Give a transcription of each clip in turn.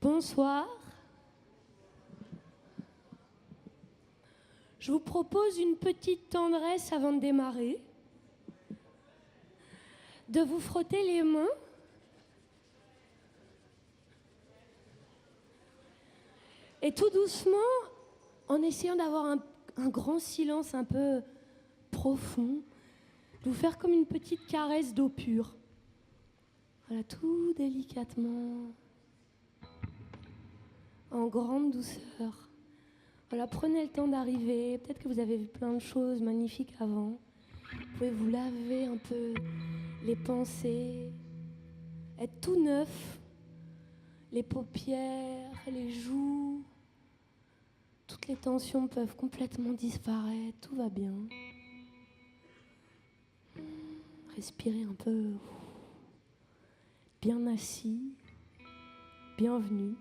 Bonsoir. Je vous propose une petite tendresse avant de démarrer. De vous frotter les mains. Et tout doucement, en essayant d'avoir un grand silence un peu profond, de vous faire comme une petite caresse d'eau pure. Voilà, tout délicatement, en grande douceur. Voilà, prenez le temps d'arriver. Peut-être que vous avez vu plein de choses magnifiques avant. Vous pouvez vous laver un peu les pensées, être tout neuf, les paupières, les joues. Toutes les tensions peuvent complètement disparaître, tout va bien. Respirez un peu. Bien assis. Bienvenue.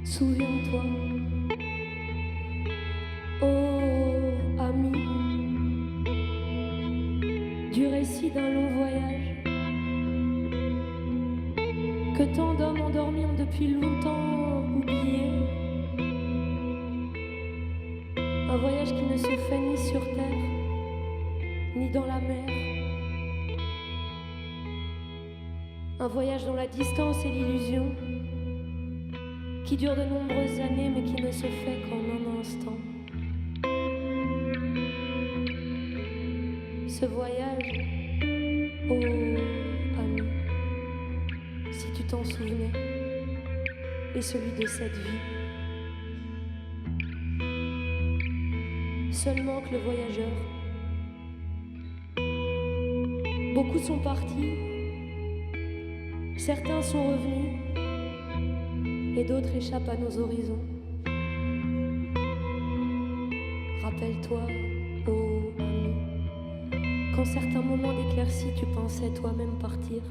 Souviens-toi, ô ami, du récit d'un long voyage que tant d'hommes endormis ont depuis longtemps oublié. Un voyage qui ne se fait ni sur terre, ni dans la mer. Un voyage dont la distance et l'illusion, qui dure de nombreuses années mais qui ne se fait qu'en un instant. Ce voyage, ô ami, si tu t'en souvenais, est celui de cette vie. Seulement que le voyageur, beaucoup sont partis, certains sont revenus, et d'autres échappent à nos horizons. Rappelle-toi, ô ami, qu'en certains moments d'éclaircie, tu pensais toi-même partir.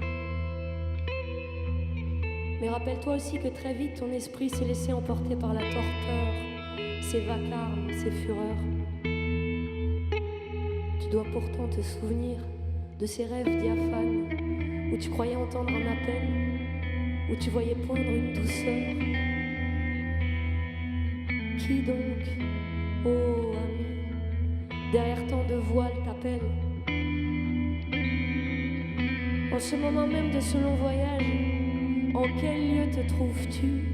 Mais rappelle-toi aussi que très vite, ton esprit s'est laissé emporter par la torpeur, ses vacarmes, ses fureurs. Tu dois pourtant te souvenir de ces rêves diaphanes où tu croyais entendre un appel, où tu voyais poindre une douceur. Qui donc, ô ami, derrière tant de voiles t'appelle? En ce moment même de ce long voyage, en quel lieu te trouves-tu?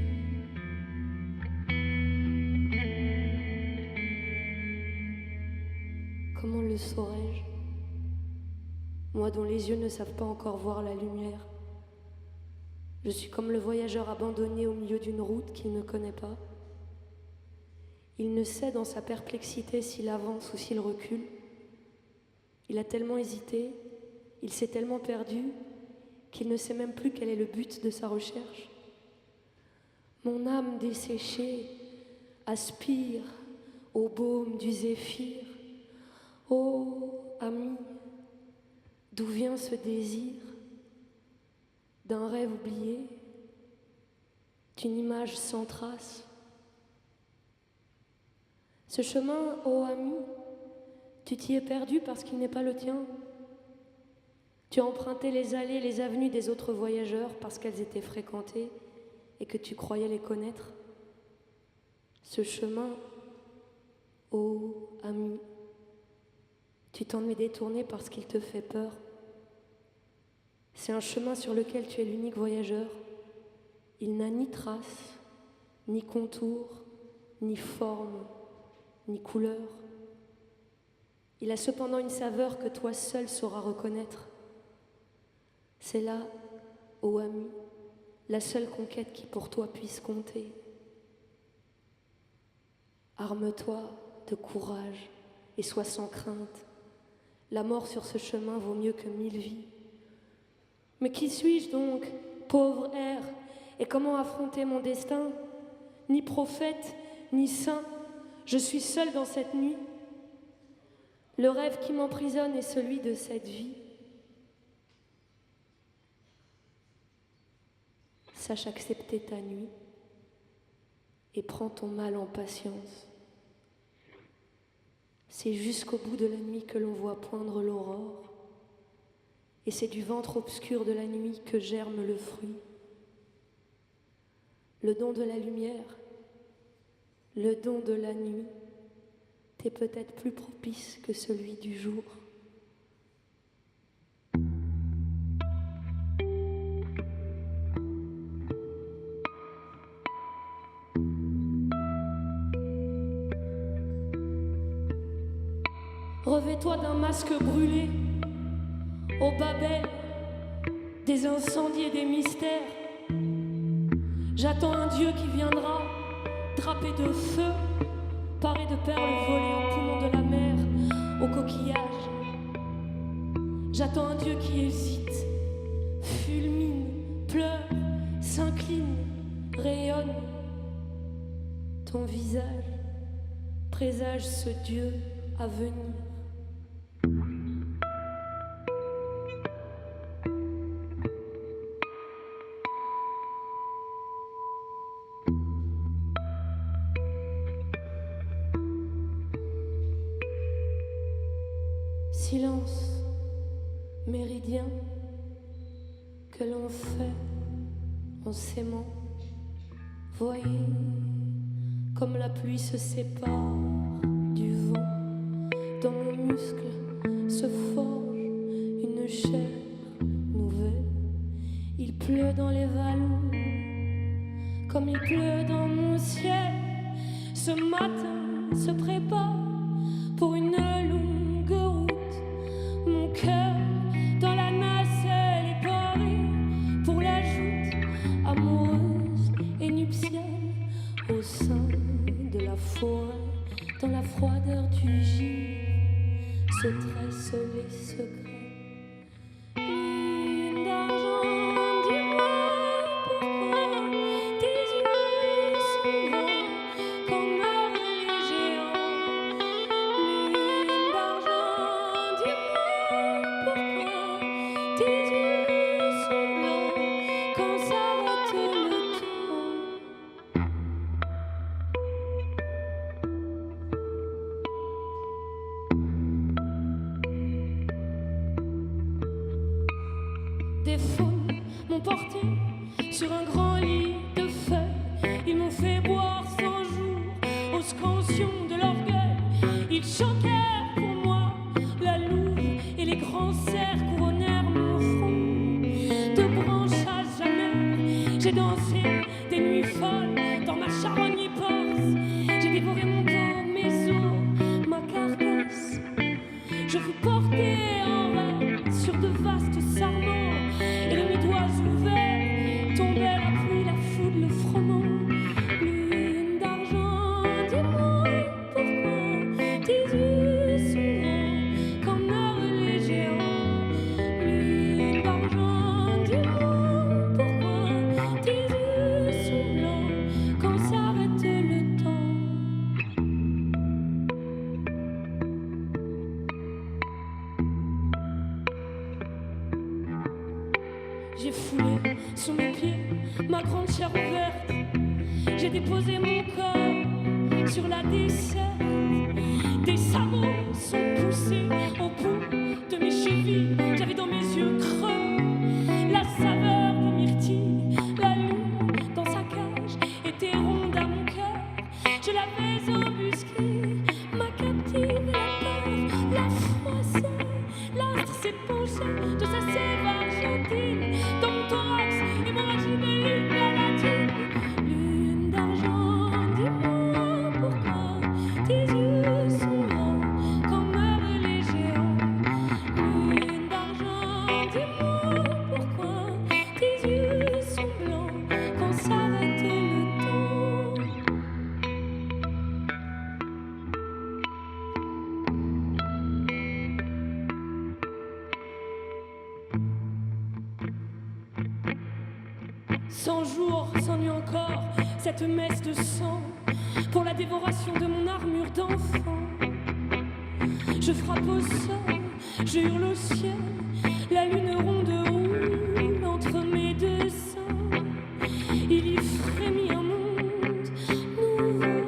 Comment le saurais-je, moi dont les yeux ne savent pas encore voir la lumière? Je suis comme le voyageur abandonné au milieu d'une route qu'il ne connaît pas. Il ne sait dans sa perplexité s'il avance ou s'il recule. Il a tellement hésité, il s'est tellement perdu qu'il ne sait même plus quel est le but de sa recherche. Mon âme desséchée aspire au baume du zéphyr. Ô ami, d'où vient ce désir d'un rêve oublié, d'une image sans trace? Ce chemin, ô ami, tu t'y es perdu parce qu'il n'est pas le tien. Tu as emprunté les allées, les avenues des autres voyageurs parce qu'elles étaient fréquentées et que tu croyais les connaître. Ce chemin, ô ami, tu t'en es détourné parce qu'il te fait peur. C'est un chemin sur lequel tu es l'unique voyageur. Il n'a ni trace, ni contour, ni forme, ni couleur. Il a cependant une saveur que toi seul sauras reconnaître. C'est là, ô ami, la seule conquête qui pour toi puisse compter. Arme-toi de courage et sois sans crainte. La mort sur ce chemin vaut mieux que 1000 vies. Mais qui suis-je donc, pauvre air, et comment affronter mon destin? Ni prophète, ni saint, je suis seul dans cette nuit. Le rêve qui m'emprisonne est celui de cette vie. Sache accepter ta nuit et prends ton mal en patience. C'est jusqu'au bout de la nuit que l'on voit poindre l'aurore, et c'est du ventre obscur de la nuit que germe le fruit. Le don de la lumière, le don de la nuit, t'est peut-être plus propice que celui du jour. Revêt-toi d'un masque brûlé, au Babel, des incendies et des mystères. J'attends un Dieu qui viendra, drapé de feu, paré de perles volées aux poumons de la mer, aux coquillages. J'attends un Dieu qui hésite, fulmine, pleure, s'incline, rayonne. Ton visage présage ce Dieu à venir. Silence, méridien, que l'on fait en s'aimant. Voyez comme la pluie se sépare du vent. Dans mon muscle se forge une chair nouvelle. Il pleut dans les vallons comme il pleut dans mon ciel. Ce matin se prépare pour une longue route. Mon cœur dans la nacelle est paré pour la joute amoureuse et nuptiale au sein de la forêt. Dans la froideur du givre se tressent les secrets. Lune d'argent, dis-moi pourquoi tes yeux sont grands comme meurent les géants. Lune d'argent, dis-moi pourquoi tes yeux sont blancs quand s'arrête le temps. Des faunes m'ont porté sur un grand lit de feuilles. Ils m'ont fait boire 100 jours aux scansions de l'orgueil. Ils chantèrent pour moi la louve et les grands cerfs couronnèrent mon front. De branche à jamais, j'ai dansé des nuits folles dans ma charogne éparse. J'ai dévoré mon corps, mes os, ma carcasse. Je fus porté en rêve sur de vastes sarments, et de mes doigts ouverts tombaient chair ouverte. J'ai déposé mon corps sur la desserte. Des sabots sont poussés au bout de mes chevilles. J'avais dans mes yeux creux la saveur des myrtilles. La lune dans sa cage était ronde à mon cœur. Je l'avais embusquée, ma captive et la peur la froissée. L'astre s'est penché de sa sève argentine dans mon thorax, hémorragie de lune galatine. Lune d'argent, dis-moi pourquoi tes yeux sont grands quand meurent les géants. Lune d'argent, dis-moi pourquoi tes yeux sont blancs quand s'arrête le temps. Cent jours, 100 nuits encore, cette messe de sang pour la dévoration de mon armure d'enfant. Je frappe au sol, je hurle au ciel, la lune ronde roule entre mes deux seins. Il y frémit un monde nouveau,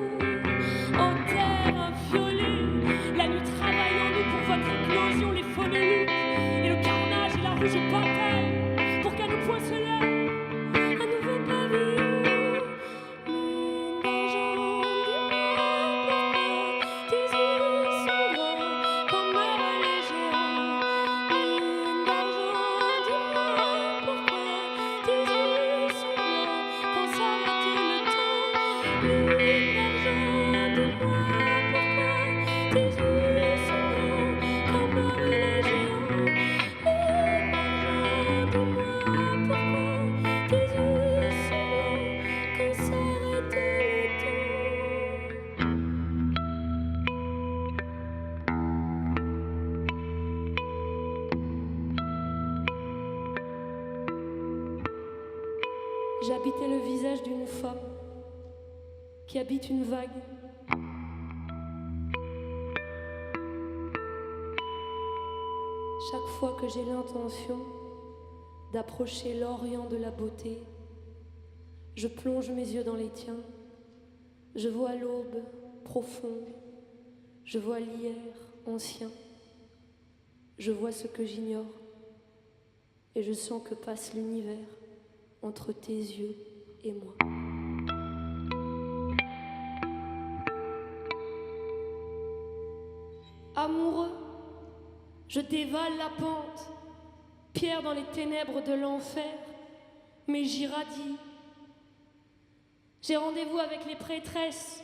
en terre inviolée. La nuit travaille en nous pour votre éclosion, les faunes luttes et le carnage et la rouge bataille pour qu'à nos poings se lève un nouveau pavillon. Lune d'argent, dis-moi pourquoi tes yeux sont grands quand meurent les géants. Lune d'argent, dis-moi pourquoi tes yeux sont blancs quand s'arrête le temps. Lune d'argent, dis-moi pourquoi tes yeux sont grands quand meurent les géants. Lune d'argent, dis-moi pourquoi tes yeux sont blancs quand s'arrête le temps. J'habitais le visage d'une femme qui habite une vague. Chaque fois que j'ai l'intention d'approcher l'Orient de la beauté, je plonge mes yeux dans les tiens. Je vois l'aube profonde, je vois l'hier ancien, je vois ce que j'ignore et je sens que passe l'univers entre tes yeux et moi. Amoureux, je dévale la pente, pierre dans les ténèbres de l'enfer, mais j'irradie. J'ai rendez-vous avec les prêtresses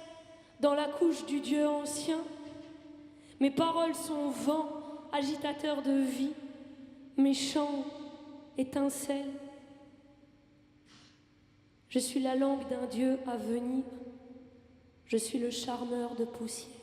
dans la couche du Dieu ancien. Mes paroles sont vent, agitateur de vie, mes chants étincellent. Je suis la langue d'un Dieu à venir, je suis le charmeur de poussière.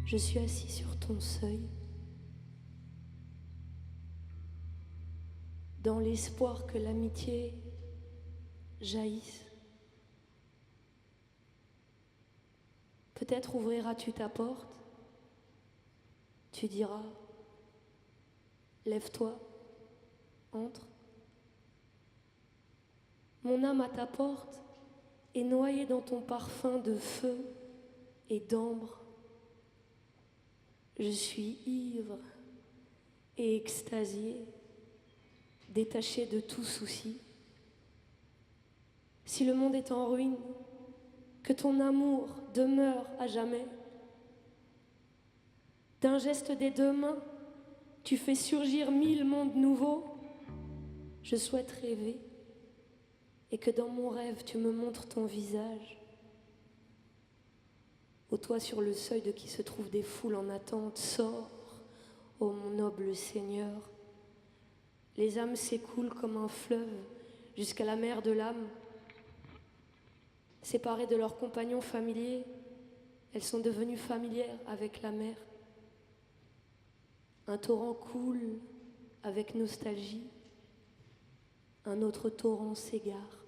Je suis assis sur ton seuil, dans l'espoir que l'amitié jaillisse. Peut-être ouvriras-tu ta porte, tu diras, lève-toi, entre. Mon âme à ta porte est noyée dans ton parfum de feu et d'ambre. Je suis ivre et extasié, détaché de tout souci. Si le monde est en ruine, que ton amour demeure à jamais. D'un geste des deux mains, tu fais surgir 1000 mondes nouveaux. Je souhaite rêver et que dans mon rêve tu me montres ton visage. Ô toi sur le seuil de qui se trouvent des foules en attente, sors, ô mon noble Seigneur. Les âmes s'écoulent comme un fleuve jusqu'à la mer de l'âme. Séparées de leurs compagnons familiers, elles sont devenues familières avec la mer. Un torrent coule avec nostalgie, un autre torrent s'égare.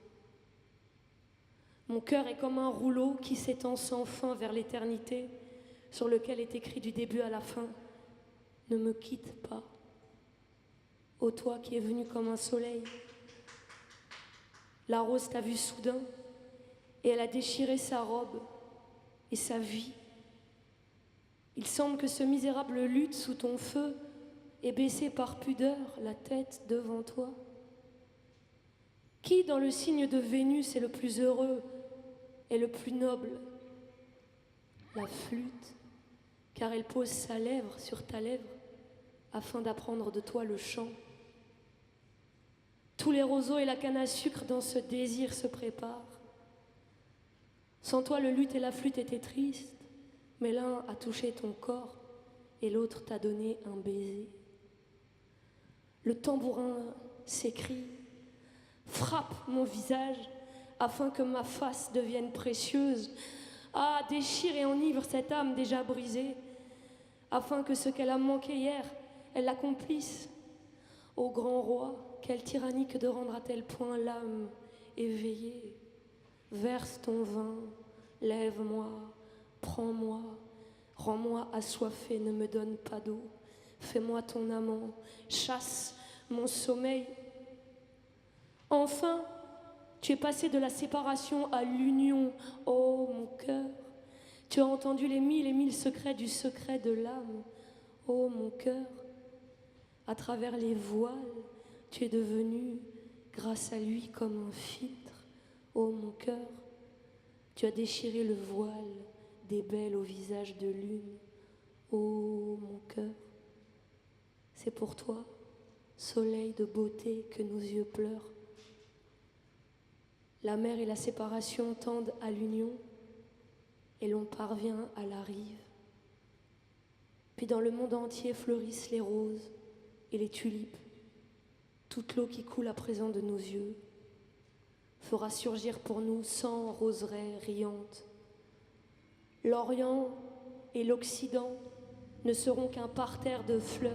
Mon cœur est comme un rouleau qui s'étend sans fin vers l'éternité, sur lequel est écrit du début à la fin, ne me quitte pas. Ô toi qui es venu comme un soleil, la rose t'a vu soudain et elle a déchiré sa robe et sa vie. Il semble que ce misérable lutte sous ton feu et baissé par pudeur la tête devant toi. Qui dans le signe de Vénus est le plus heureux et le plus noble? La flûte, car elle pose sa lèvre sur ta lèvre afin d'apprendre de toi le chant. Tous les roseaux et la canne à sucre dans ce désir se préparent. Sans toi, le luth et la flûte étaient tristes, mais l'un a touché ton corps et l'autre t'a donné un baiser. Le tambourin s'écrie, frappe mon visage afin que ma face devienne précieuse. Ah, déchire et enivre cette âme déjà brisée, afin que ce qu'elle a manqué hier, elle l'accomplisse. Ô grand roi, quelle tyrannie que de rendre à tel point l'âme éveillée. Verse ton vin, lève-moi, prends-moi, rends-moi assoiffé, ne me donne pas d'eau. Fais-moi ton amant, chasse mon sommeil. Enfin, tu es passé de la séparation à l'union, ô mon cœur. Tu as entendu les 1000 et 1000 secrets du secret de l'âme, ô mon cœur. À travers les voiles, tu es devenu, grâce à lui, comme un filtre, ô mon cœur. Tu as déchiré le voile des belles au visage de lune, ô mon cœur. C'est pour toi, soleil de beauté, que nos yeux pleurent. La mer et la séparation tendent à l'union et l'on parvient à la rive. Puis dans le monde entier fleurissent les roses et les tulipes. Toute l'eau qui coule à présent de nos yeux fera surgir pour nous 100 roseraies riantes. L'Orient et l'Occident ne seront qu'un parterre de fleurs.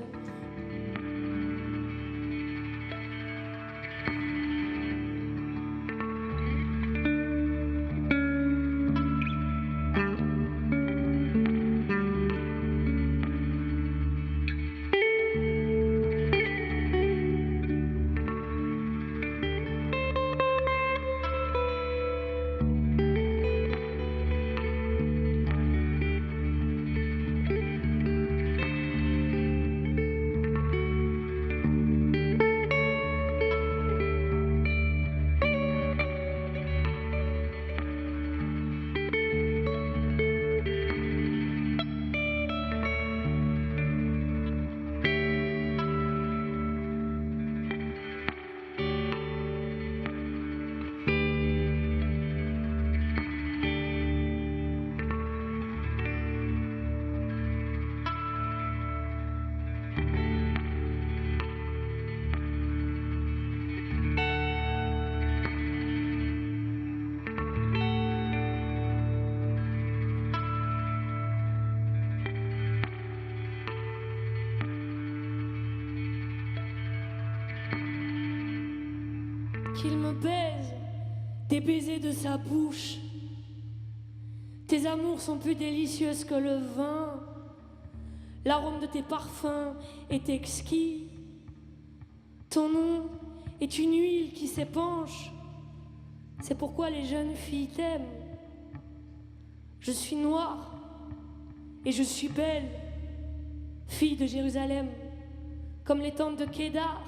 Qu'il me baise des baisers de sa bouche. Tes amours sont plus délicieuses que le vin. L'arôme de tes parfums est exquis. Ton nom est une huile qui s'épanche. C'est pourquoi les jeunes filles t'aiment. Je suis noire et je suis belle, fille de Jérusalem, comme les tentes de Kédar,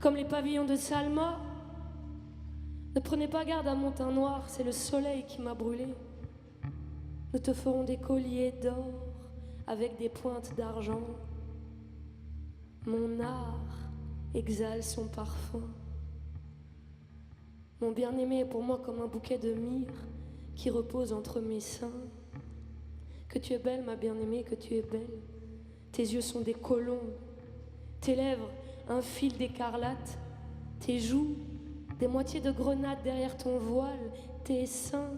comme les pavillons de Salma. Ne prenez pas garde à mon teint noir, c'est le soleil qui m'a brûlé. Nous te ferons des colliers d'or avec des pointes d'argent. Mon art exhale son parfum. Mon bien-aimé est pour moi comme un bouquet de myrrhe qui repose entre mes seins. Que tu es belle, ma bien-aimée, que tu es belle. Tes yeux sont des colombes, tes lèvres un fil d'écarlate, tes joues des moitiés de grenade derrière ton voile, tes seins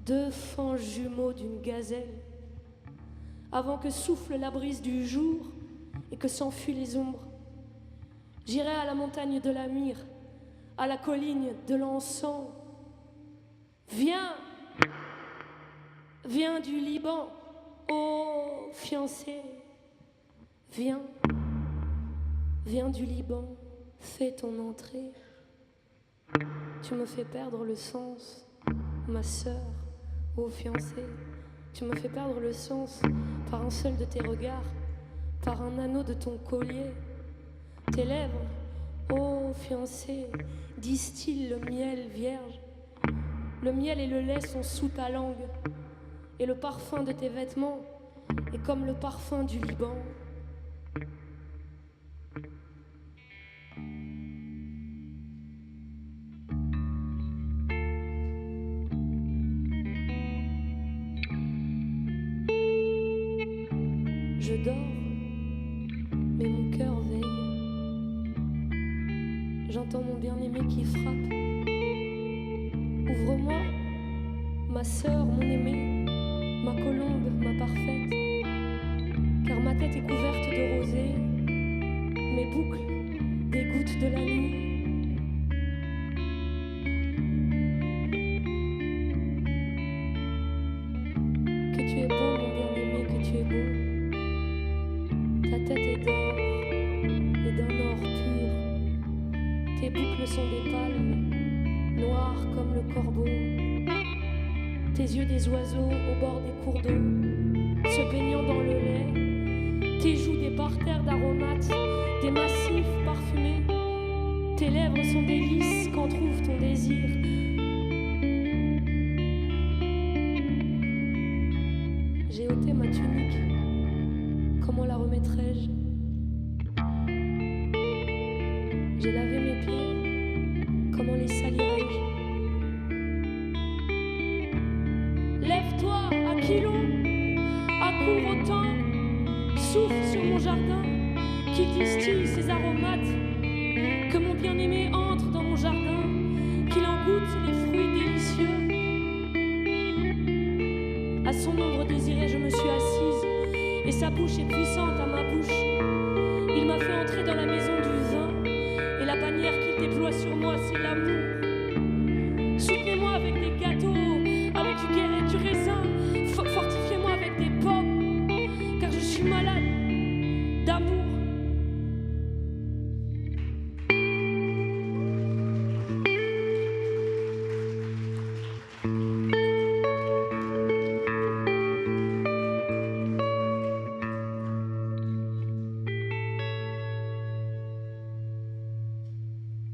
deux fangs jumeaux d'une gazelle. Avant que souffle la brise du jour et que s'enfuient les ombres, j'irai à la montagne de la myrrhe, à la colline de l'encens. Viens, viens du Liban, ô fiancé, viens, viens du Liban, fais ton entrée. Tu me fais perdre le sens, ma sœur, ô fiancée. Tu me fais perdre le sens par un seul de tes regards, par un anneau de ton collier. Tes lèvres, ô fiancée, distillent le miel vierge. Le miel et le lait sont sous ta langue, et le parfum de tes vêtements est comme le parfum du Liban. Je dors, mais mon cœur veille. J'entends mon bien-aimé qui frappe. Ouvre-moi, ma sœur, mon aimée, ma colombe, ma parfaite, car ma tête est couverte de rosée, mes boucles, des gouttes de la nuit. Que tu es beau, mon bien-aimé, que tu es beau. Ta tête est d'or et d'un or pur. Tes boucles sont des palmes, noires comme le corbeau. Tes yeux des oiseaux au bord des cours d'eau, se baignant dans le lait. Tes joues des parterres d'aromates, des massifs parfumés. Tes lèvres sont des lys qu'en trouve ton désir. J'ai ôté ma tunique. Comment la remettrai-je? J'ai lavé mes pieds, comment les salirai-je? Lève-toi, Aquilon, accours au temps, souffle sur mon jardin, qu'il distille ses aromates, que mon bien-aimé entre dans mon jardin, qu'il en goûte les fruits délicieux. À son ombre désirée, je me suis assise, et sa bouche est puissante à ma bouche. Il m'a fait entrer dans la maison du vin, et la bannière qu'il déploie sur moi, c'est l'amour. Soutenez-moi avec des gâteaux, avec du raisin, fortifiez-moi avec des pommes, car je suis malade d'amour.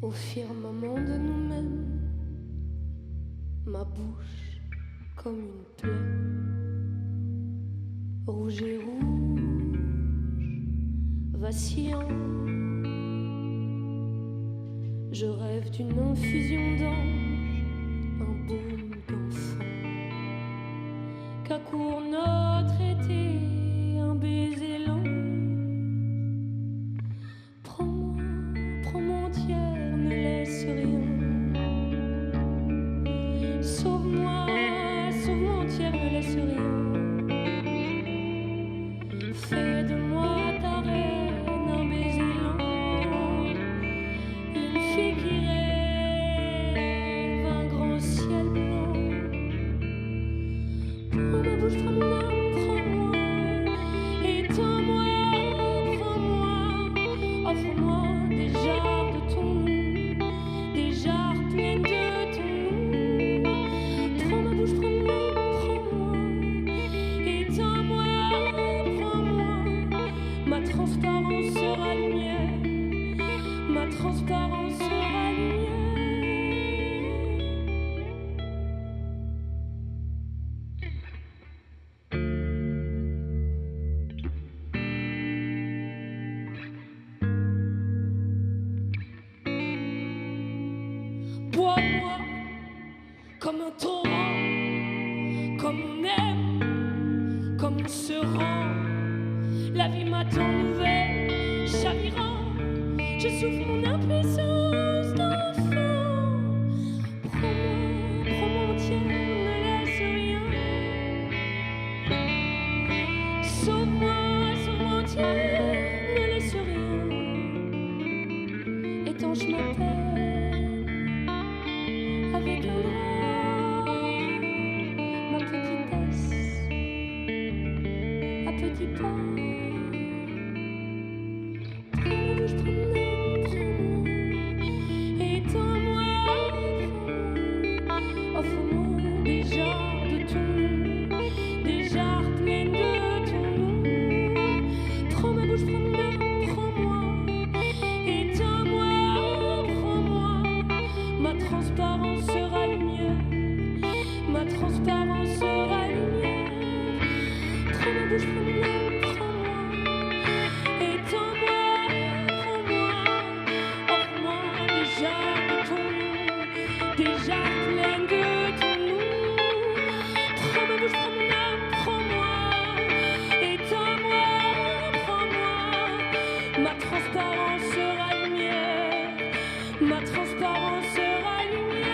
Au firmament de nous-mêmes, ma bouche comme une plaie, rouge et rouge, vacillant. Je rêve d'une infusion d'ange, un baume d'enfant, qu'accourt notre été, un baiser lent. Prends-moi entière, ne laisse rien. Sauve-moi entière, ne laisse rien. Fais de moi ta reine, un baiser lent. Une fille qui rêve, un grand ciel blanc. Prends ma bouche, prends mon âme, prends-moi. un torrent, comme on aime, comme on se rend. La vie m'attend nouvelle, chavirant. Je souffre mon impuissance d'enfant. Prends-moi, tiens, ne laisse rien. Sauve-moi, tiens, ne laisse rien. Étanche ma peine avec un drap, ma petitesse à petits pas. Prends-moi, étends-moi, offre-moi des jarres de ton nom, des jarres pleines de ton nom. Prends ma bouche, prends-moi, étends-moi, prends-moi. Ma transparence sera lumière, ma transparence sera lumière. Prends ma bouche, prends-moi, étends-moi, prends-moi, offre-moi des jarres de ton nom, des jarres pleines de ton nom. Prends ma bouche, prends-moi, étends-moi, prends-moi. Ma transparence sera lumière, ma transparence sera lumière.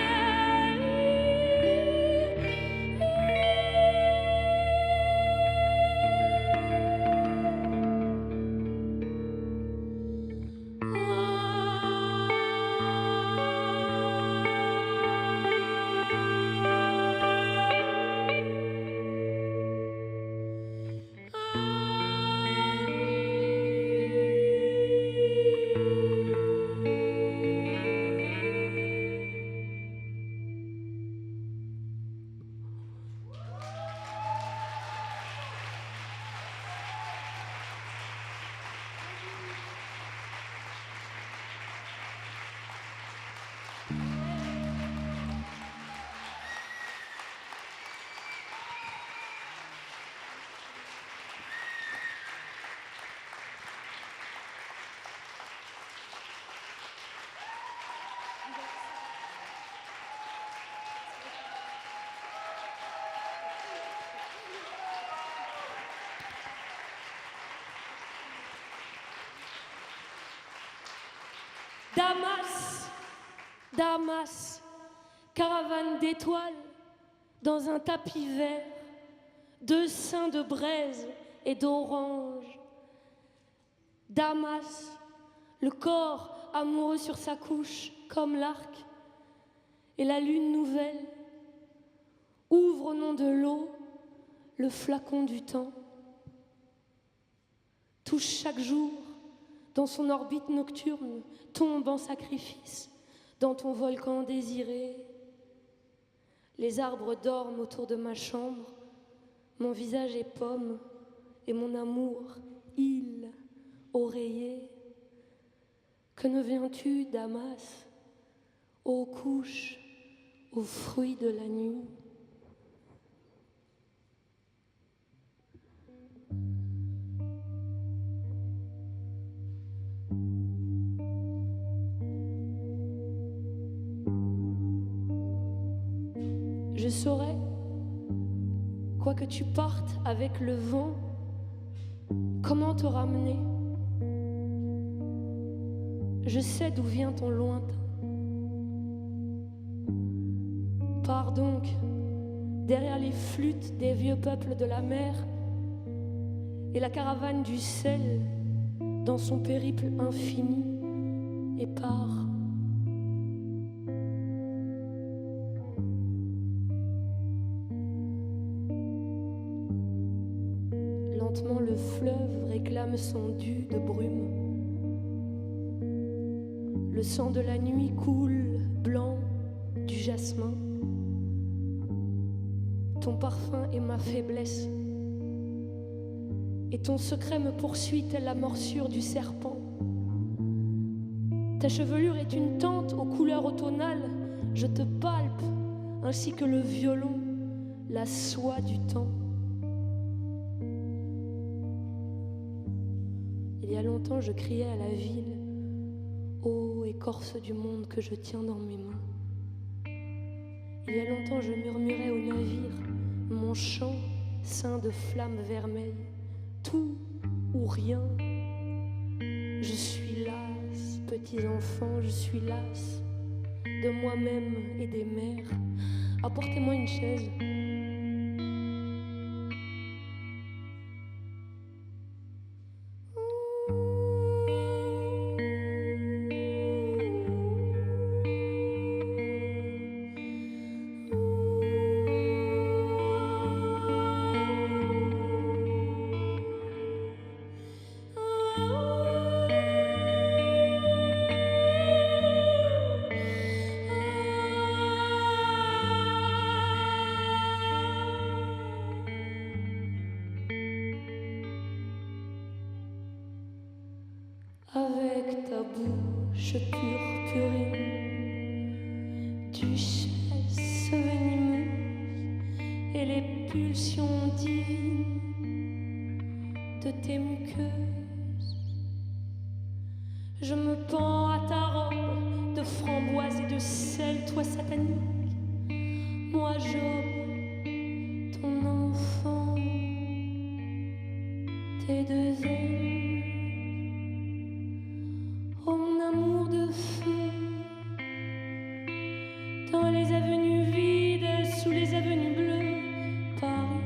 Damas, Damas, caravane d'étoiles dans un tapis vert, de seins de braise et d'orange. Damas, le corps amoureux sur sa couche comme l'arc, et la lune nouvelle ouvre au nom de l'eau le flacon du temps. Touche chaque jour dans son orbite nocturne, tombe en sacrifice dans ton volcan désiré. Les arbres dorment autour de ma chambre, mon visage est pomme et mon amour île oreiller. Que ne viens-tu, Damas, aux couches, aux fruits de la nuit? Je saurais, quoi que tu partes avec le vent, comment te ramener. Je sais d'où vient ton lointain. Pars donc derrière les flûtes des vieux peuples de la mer et la caravane du sel dans son périple infini, et pars. Lentement le fleuve réclame son dû de brume. Le sang de la nuit coule blanc du jasmin. Ton parfum est ma faiblesse, et ton secret me poursuit telle la morsure du serpent. Ta chevelure est une tente aux couleurs automnales. Je te palpe, ainsi que le violon, la soie du temps. Il y a longtemps, je criais à la ville: ô écorce du monde que je tiens dans mes mains. Il y a longtemps je murmurais au navire mon chant ceint de flammes vermeilles. Tout ou rien. Je suis lasse, petits enfants, je suis lasse de moi-même et des mers. Apportez-moi une chaise. Avec ta bouche purpurine, duchesse venimeuse, et les pulsions divines de tes muqueuses, je me pends à ta robe de framboise et de sel, toi satanique, moi Job, ton enfant, tes deux ailes. Oh mon amour de feu, dans les avenues vides, sous les avenues bleues, Paris,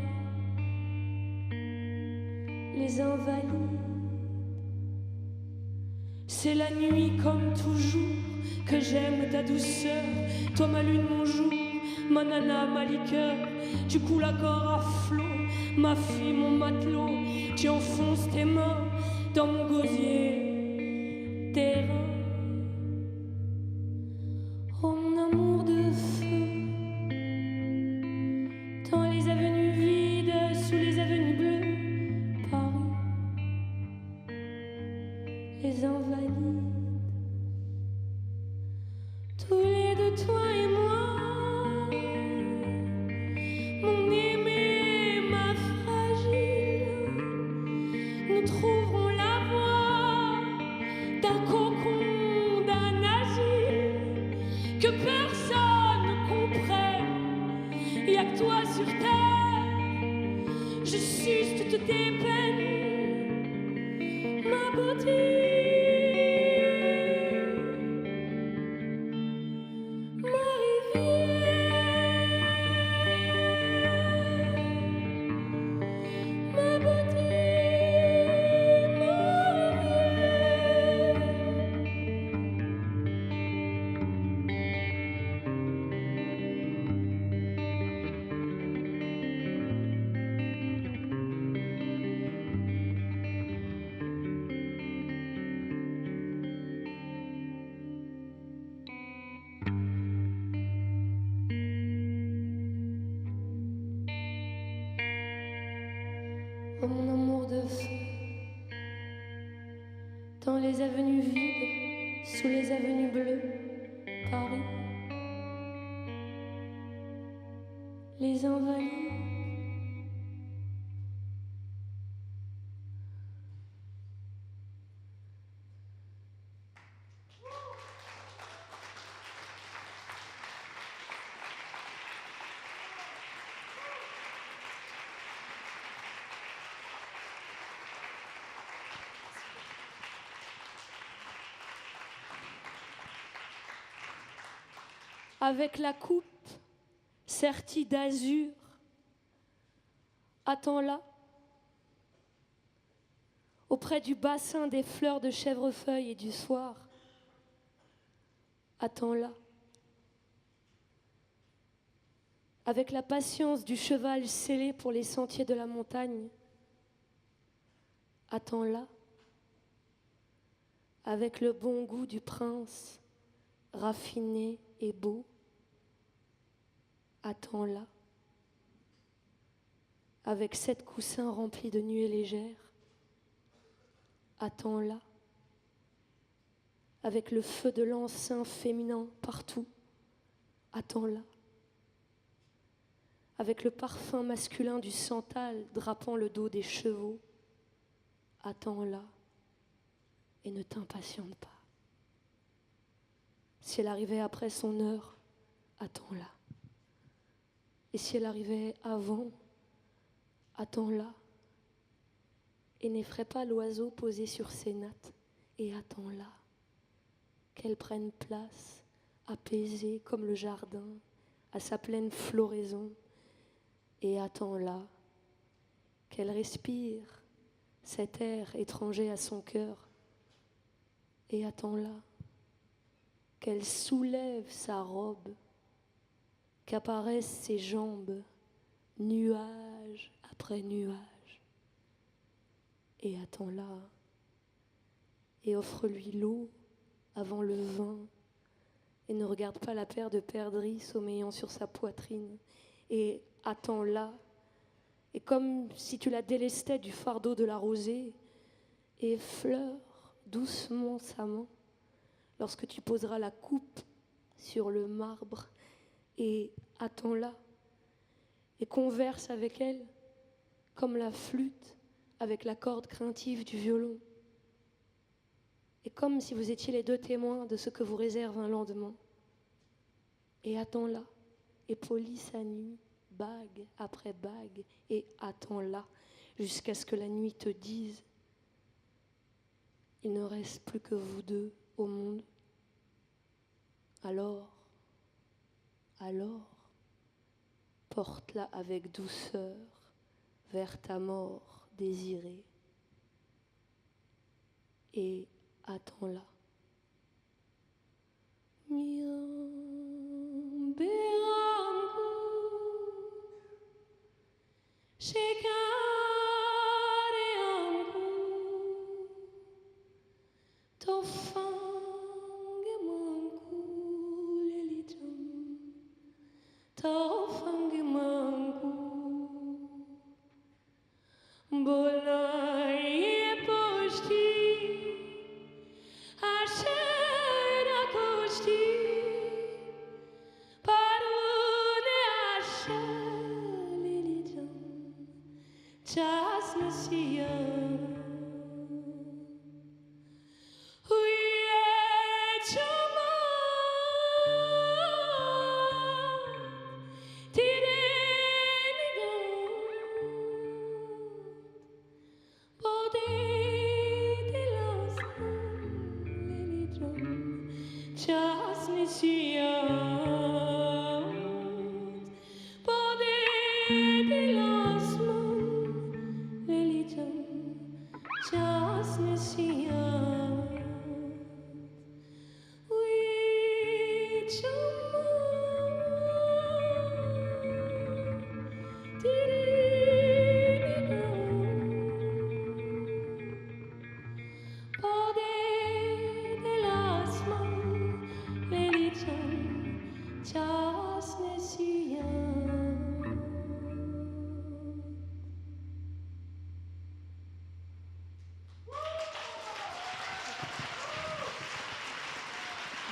les invalides. C'est la nuit comme toujours que j'aime ta douceur, toi ma lune, mon jour, ma nana, ma liqueur. Tu coules à corps à flot, ma fille, mon matelot. Tu enfonces tes mains dans mon gosier terrain. Oh mon amour de feu, dans les avenues vides, sous les avenues bleues, Paris, les invalides. Tous les deux, toi et moi, mon aimé, ma fragile, nous trouverons la voie d'un cocon, d'un asile que personne ne comprenne. Y'a que toi sur terre, je suce toutes tes peines, ma beauté. Oh mon amour de feu, dans les avenues vides, sous les avenues bleues, Paris, les invalides. Avec la coupe sertie d'azur, attends-la, auprès du bassin des fleurs de chèvrefeuille et du soir, attends-la, avec la patience du cheval scellé pour les sentiers de la montagne, attends-la, avec le bon goût du prince, raffiné et beau, attends-la, avec 7 coussins remplis de nuées légères, attends-la, avec le feu de l'encens féminin partout, attends-la, avec le parfum masculin du santal drapant le dos des chevaux, attends-la et ne t'impatiente pas. Si elle arrivait après son heure, attends-la. Et si elle arrivait avant, attends-la. Et n'effraie pas l'oiseau posé sur ses nattes. Et attends-la. Qu'elle prenne place, apaisée comme le jardin, à sa pleine floraison. Et attends-la. Qu'elle respire cet air étranger à son cœur. Et attends-la. Qu'elle soulève sa robe, qu'apparaissent ses jambes, nuage après nuage. Et attends-la. Et offre-lui l'eau avant le vin. Et ne regarde pas la paire de perdrix sommeillant sur sa poitrine. Et attends-la. Et comme si tu la délestais du fardeau de la rosée, effleure doucement sa main lorsque tu poseras la coupe sur le marbre. Et attends-la. Et converse avec elle comme la flûte avec la corde craintive du violon. Et comme si vous étiez les deux témoins de ce que vous réserve un lendemain. Et attends-la. Et polis sa nuit, bague après bague. Et attends-la jusqu'à ce que la nuit te dise: il ne reste plus que vous deux au monde. Alors, porte-la avec douceur vers ta mort désirée. Et attends-la.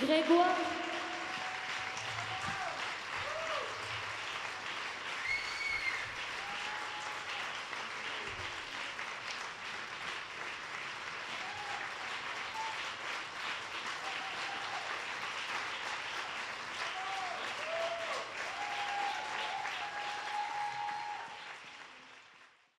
Grégoire.